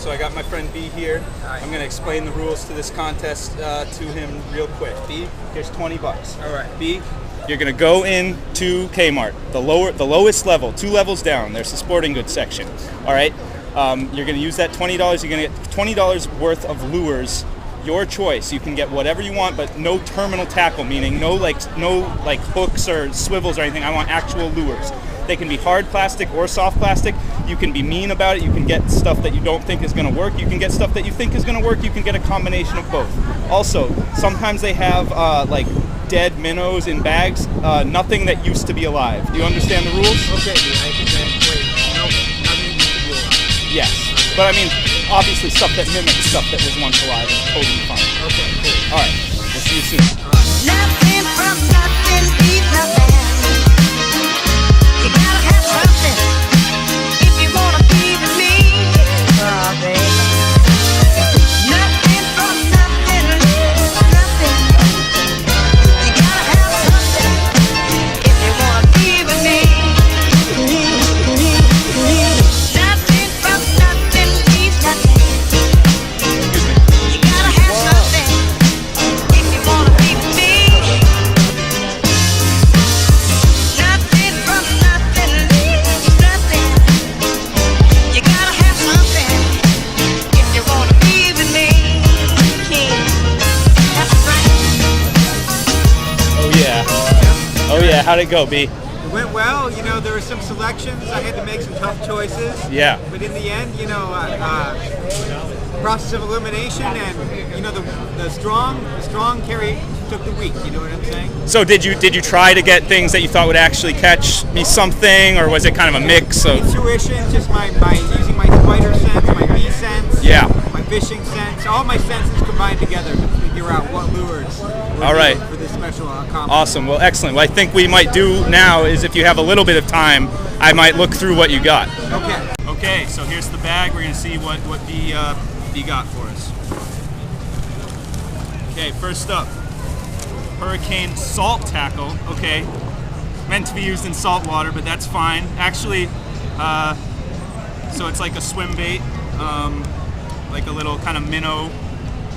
So I got my friend B here. I'm going to explain the rules to this contest to him real quick. B, here's 20 bucks. All right. B, you're going to go into Kmart, the lowest level, 2 levels down. There's the sporting goods section. All right. You're going to use that $20. You're going to get $20 worth of lures. Your choice. You can get whatever you want, but no terminal tackle, meaning no hooks or swivels or anything. I want actual lures. They can be hard plastic or soft plastic. You can be mean about it. You can get stuff that you don't think is going to work. You can get stuff that you think is going to work. You can get a combination of both. Also, sometimes they have like dead minnows in bags. Nothing that used to be alive. Do you understand the rules? Okay, I think that's great. No, nothing used to be alive. Yes, but I mean, obviously stuff that mimics stuff that was once alive is totally fine. Okay, cool. All right, we'll see you soon. Nothing from nothing, leave nothing. You gotta have something if you wanna be with me. Oh, baby. Nothing from nothing, leave nothing. You gotta have something if you wanna be with me. Nothing from nothing, leave nothing. You gotta have something if you wanna be with me. Nothing from nothing, leave nothing. You gotta have something if you wanna be with me. That's right. Oh yeah. Oh yeah. How'd it go, B? It went well. You know, there were some selections. I had to make some tough choices. Yeah. But in the end, you know, process of elimination, and you know, the strong carry took the weak. You know what I'm saying? So did you try to get things that you thought would actually catch me something, or was it kind of a mix of? Intuition, just my using my spider sense, my bee sense, Yeah. my fishing sense, all my senses combined together to figure out what lures were All right. needed for this special accomplishment. Awesome. Well, excellent. What I think we might do now is, if you have a little bit of time, I might look through what you got. Okay. Okay. So here's the bag. We're gonna see what B got for us. Okay. First up, Hurricane salt tackle. Okay. Meant to be used in salt water, but that's fine. Actually, so it's like a swim bait, like a little kind of minnow.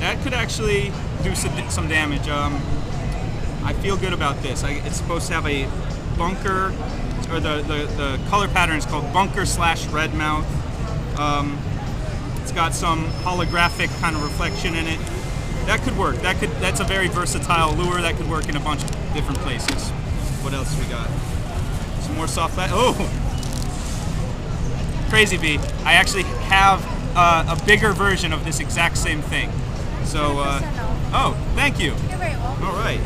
That could actually do some damage. I feel good about this. It's supposed to have a bunker, or the color pattern is called bunker / red mouth. It's got some holographic kind of reflection in it. That could work. That's a very versatile lure. That could work in a bunch of different places. What else we got? Some more soft oh! Crazy B. I actually have a bigger version of this exact same thing. So, oh, thank you. You're very welcome. All right.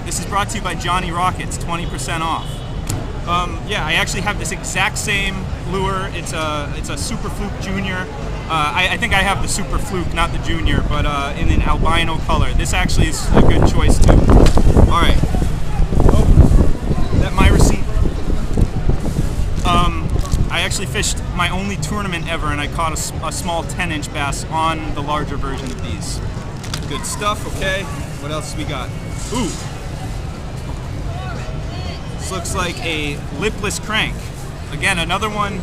This is brought to you by Johnny Rockets, 20% off. Yeah, I actually have this exact same lure. It's a Super Fluke Junior. I think I have the Super Fluke, not the Junior, but in an albino color. This actually is a good choice too. All right. Oh, is that my receipt? I actually fished my only tournament ever, and I caught a small 10-inch bass on the larger version of these. Good stuff. Okay. What else we got? Ooh. This looks like a lipless crank. Again, another one.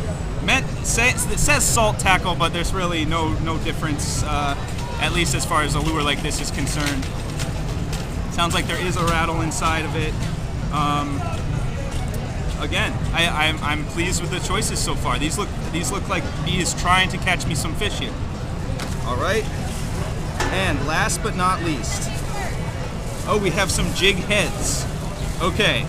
It says salt tackle, but there's really no difference, at least as far as a lure like this is concerned. Sounds like there is a rattle inside of it. Again, I'm pleased with the choices so far. These look like B is trying to catch me some fish here. All right. And last but not least, oh, we have some jig heads. Okay.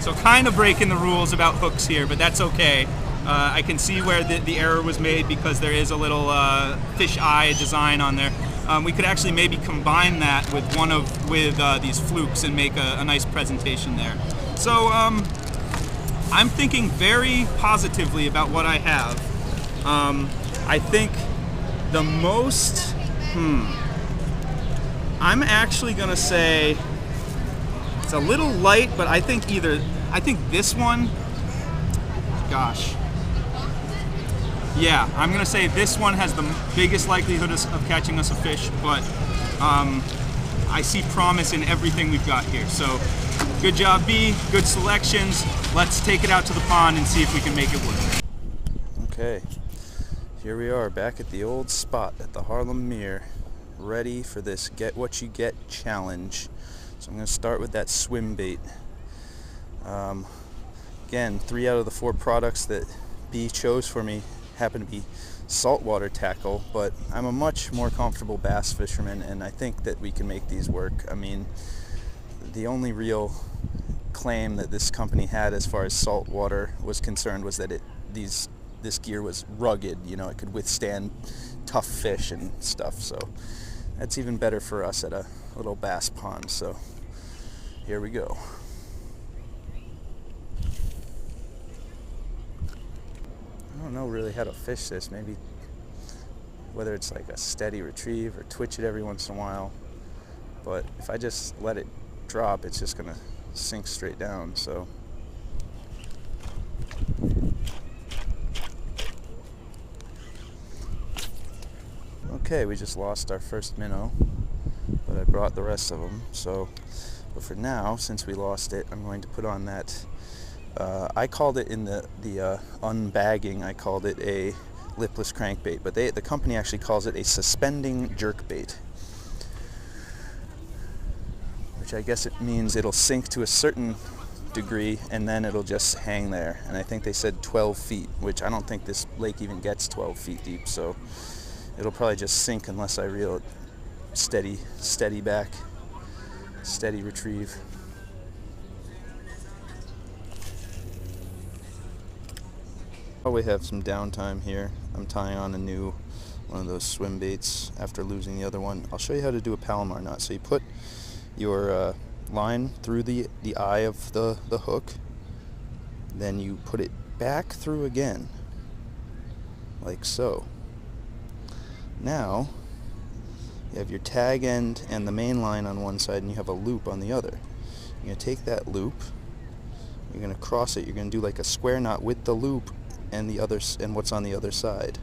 So kind of breaking the rules about hooks here, but that's okay. I can see where the error was made, because there is a little fish eye design on there. We could actually maybe combine that with these flukes and make a nice presentation there. So I'm thinking very positively about what I have. I think the most, I'm actually gonna say it's a little light, but I think this one, gosh. Yeah, I'm gonna say this one has the biggest likelihood of catching us a fish, but I see promise in everything we've got here. So good job, B, good selections. Let's take it out to the pond and see if we can make it work. Okay, Here we are back at the old spot at the Harlem Meer, ready for this get what you get challenge. So I'm going to start with that swim bait. Again, 3 out of the 4 products that B chose for me happen to be saltwater tackle, but I'm a much more comfortable bass fisherman, and I think that we can make these work. I mean, the only real claim that this company had as far as saltwater was concerned was that this gear was rugged, you know, it could withstand tough fish and stuff. So that's even better for us at a little bass pond. So here we go. I don't know really how to fish this. Maybe whether it's like a steady retrieve or twitch it every once in a while. But if I just let it drop, it's just gonna sink straight down. So okay, we just lost our first minnow, but I brought the rest of them. So, but for now, since we lost it, I'm going to put on that. I called it in the unbagging, I called it a lipless crankbait, but the company actually calls it a suspending jerkbait, which I guess it means it'll sink to a certain degree and then it'll just hang there. And I think they said 12 feet, which I don't think this lake even gets 12 feet deep, so it'll probably just sink unless I reel it steady back, steady retrieve. While we have some downtime here, I'm tying on a new one of those swim baits after losing the other one. I'll show you how to do a Palomar knot. So you put your line through the eye of the hook, then you put it back through again, like so. Now you have your tag end and the main line on one side, and you have a loop on the other. You're going to take that loop, you're going to cross it, you're going to do like a square knot with the loop and what's on the other side.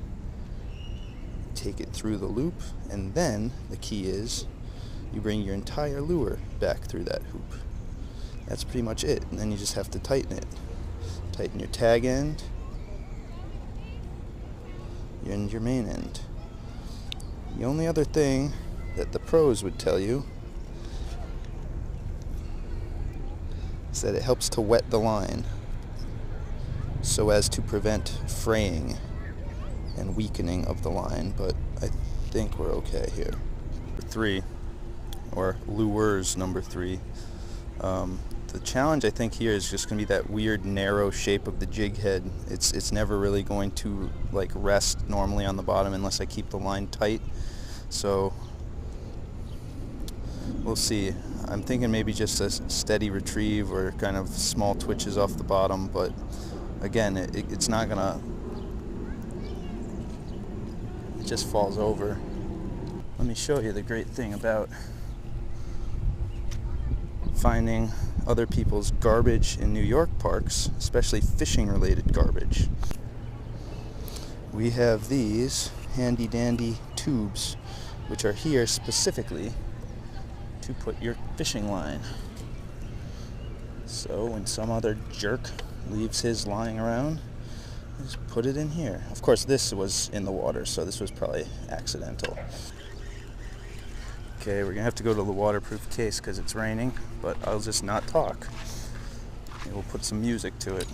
Take it through the loop, and then the key is you bring your entire lure back through that hoop. That's pretty much it, and then you just have to tighten it. Tighten your tag end and your main end. The only other thing that the pros would tell you is that it helps to wet the line so as to prevent fraying and weakening of the line, but I think we're okay here. Number 3, or lures number 3. The challenge I think here is just going to be that weird narrow shape of the jig head. It's never really going to like rest normally on the bottom unless I keep the line tight. So we'll see. I'm thinking maybe just a steady retrieve or kind of small twitches off the bottom, but again, it's not gonna, it just falls over. Let me show you the great thing about finding other people's garbage in New York parks, especially fishing related garbage. We have these handy dandy tubes, which are here specifically to put your fishing line. So when some other jerk leaves his lying around, just put it in here. Of course, this was in the water, so this was probably accidental. Okay, we're gonna have to go to the waterproof case because it's raining, but I'll just not talk. And we'll put some music to it.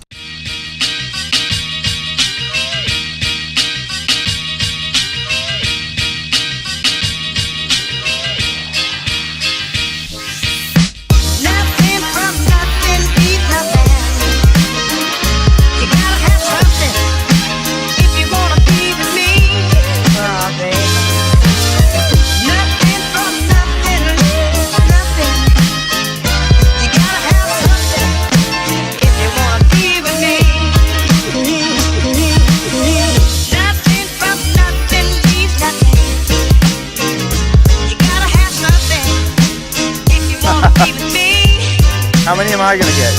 How many am I gonna get?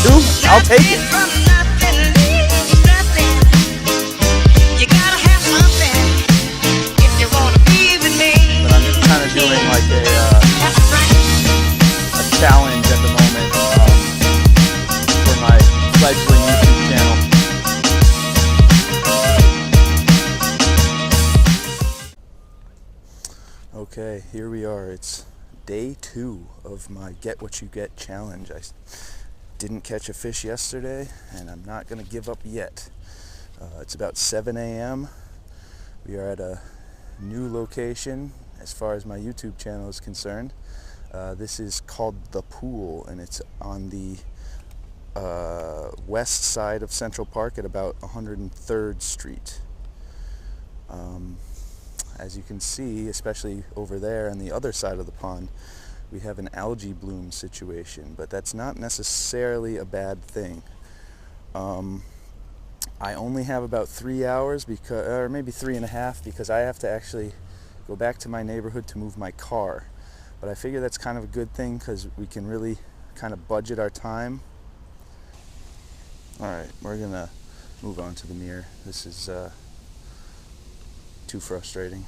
2? I'll take it. But I'm just kind of doing like a challenge at the moment for my fledgling YouTube channel. Okay, here we are. It's day 2 of my Get What You Get challenge. I didn't catch a fish yesterday, and I'm not going to give up yet. It's about 7 a.m. We are at a new location as far as my YouTube channel is concerned. This is called The Pool, and it's on the west side of Central Park at about 103rd Street. As you can see, especially over there on the other side of the pond, we have an algae bloom situation, but that's not necessarily a bad thing. I only have about 3 hours, or maybe 3.5, because I have to actually go back to my neighborhood to move my car. But I figure that's kind of a good thing because we can really kind of budget our time. Alright, we're gonna move on to the Meer. This is too frustrating.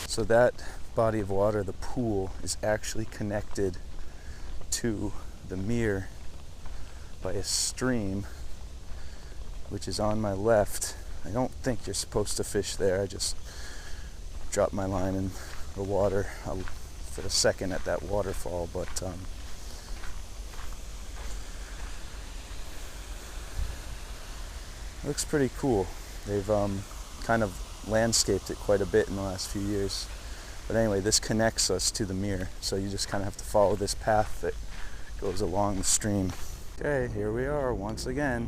So that body of water, the pool, is actually connected to the Meer by a stream which is on my left. I don't think you're supposed to fish there. I just dropped my line in the water for a second at that waterfall, but looks pretty cool. They've kind of landscaped it quite a bit in the last few years. But anyway, this connects us to the Meer, so you just kind of have to follow this path that goes along the stream. Okay, here we are once again.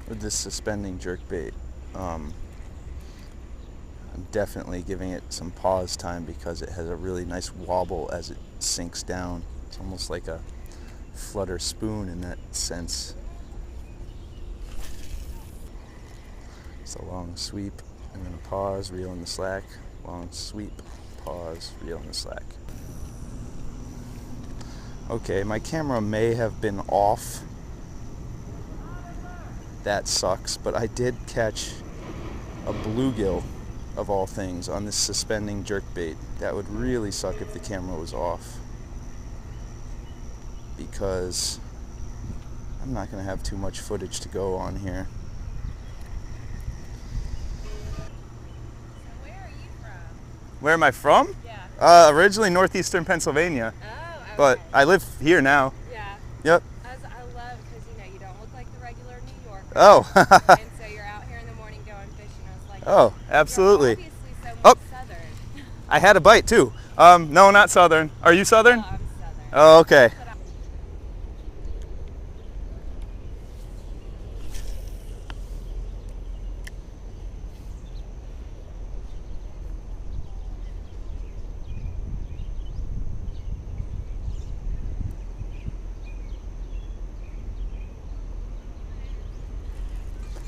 With this suspending jerkbait, I'm definitely giving it some pause time because it has a really nice wobble as it sinks down. It's almost like a flutter spoon in that sense. It's a long sweep and then a pause, reel in the slack, long sweep, pause, reel in the slack. Okay, my camera may have been off. That sucks, but I did catch a bluegill of all things on this suspending jerkbait. That would really suck if the camera was off, because I'm not going to have too much footage to go on here. Where are you from? Where am I from? Yeah. Originally northeastern Pennsylvania, Oh, okay. but I live here now. Yeah. Yep. I love, because you don't look like the regular New Yorker. Oh. And so you're out here in the morning going fishing. I was like, Oh, absolutely. You're obviously so Oh. southern. I had a bite too. No, not southern. Are you southern? Oh, I'm southern. Oh, okay. But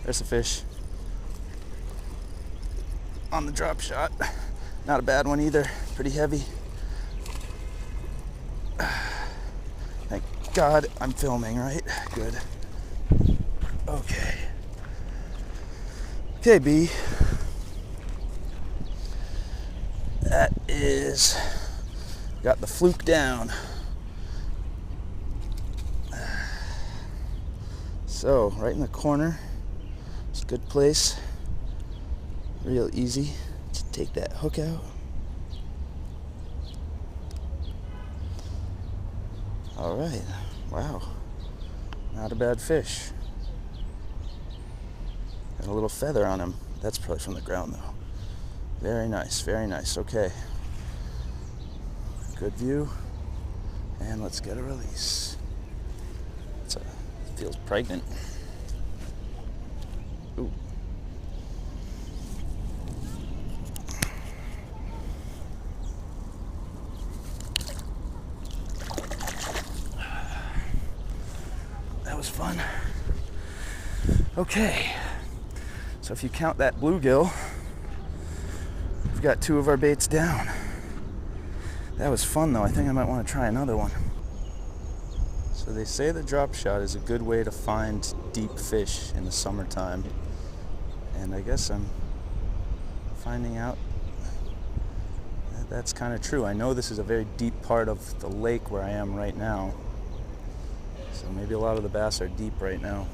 There's a fish on the drop shot. Not a bad one either. Pretty heavy. Thank God I'm filming, right? Good. Okay. Okay, B. That is... Got the fluke down. So, right in the corner. It's a good place. Real easy to take that hook out. All right. Wow. Not a bad fish. Got a little feather on him. That's probably from the ground though. Very nice, very nice. Okay. Good view. And let's get a release. It feels pregnant. Ooh. That was fun. Okay. So if you count that bluegill, we've got 2 of our baits down. That was fun though. I think I might want to try another one. So they say the drop shot is a good way to find deep fish in the summertime. And I guess I'm finding out that that's kind of true. I know this is a very deep part of the lake where I am right now. So maybe a lot of the bass are deep right now.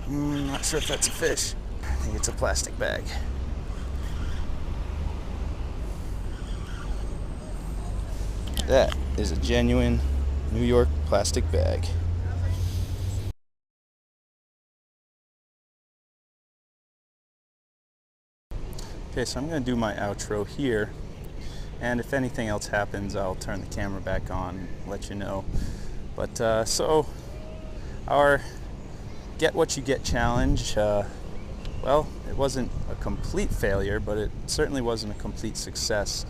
Not sure if that's a fish. I think it's a plastic bag. That is a genuine New York plastic bag. Okay, so I'm going to do my outro here, and if anything else happens, I'll turn the camera back on and let you know. But so our Get What You Get challenge, well, it wasn't a complete failure, but it certainly wasn't a complete success.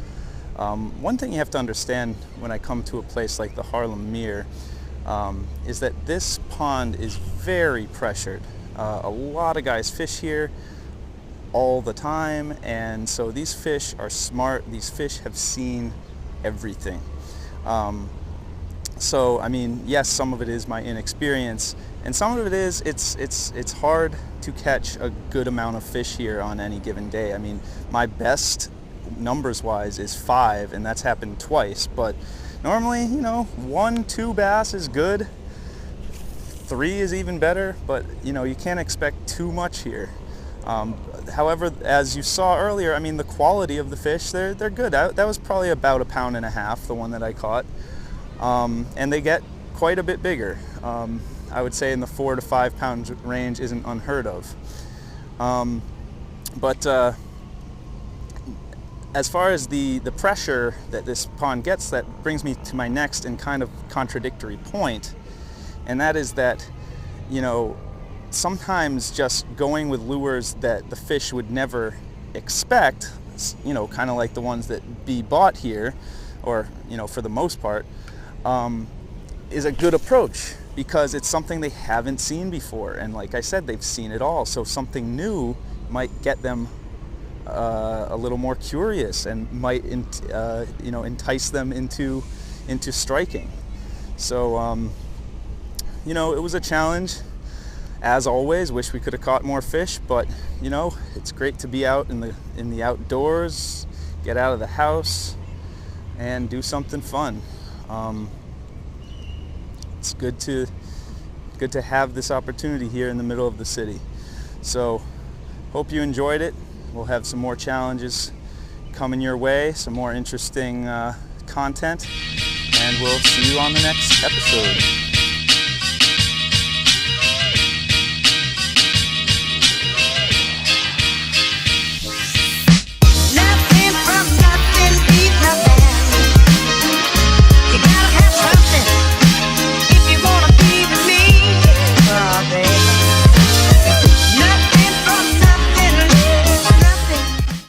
One thing you have to understand when I come to a place like the Harlem Meer is that this pond is very pressured. A lot of guys fish here all the time, and so these fish are smart. These fish have seen everything. So I mean, yes, some of it is my inexperience, and some of it is it's hard to catch a good amount of fish here on any given day. I mean, my best numbers wise is 5, and that's happened twice, but normally, you know, 1, 2 bass is good. 3 is even better, but you know, you can't expect too much here. However, as you saw earlier, I mean, the quality of the fish, they're good. That was probably about 1.5 pounds, the one that I caught. And they get quite a bit bigger. I would say in the 4 to 5 pound range isn't unheard of. But as far as the pressure that this pond gets, that brings me to my next and kind of contradictory point, and that is that, you know, sometimes just going with lures that the fish would never expect, you know, kind of like the ones that be bought here, or, you know, for the most part, is a good approach, because it's something they haven't seen before, and like I said, they've seen it all, so something new might get them a little more curious and might you know, entice them into striking. So you know, it was a challenge. As always, wish we could have caught more fish, but you know, it's great to be out in the outdoors, get out of the house, and do something fun. It's good to have this opportunity here in the middle of the city. So, hope you enjoyed it. We'll have some more challenges coming your way, some more interesting content, and we'll see you on the next episode.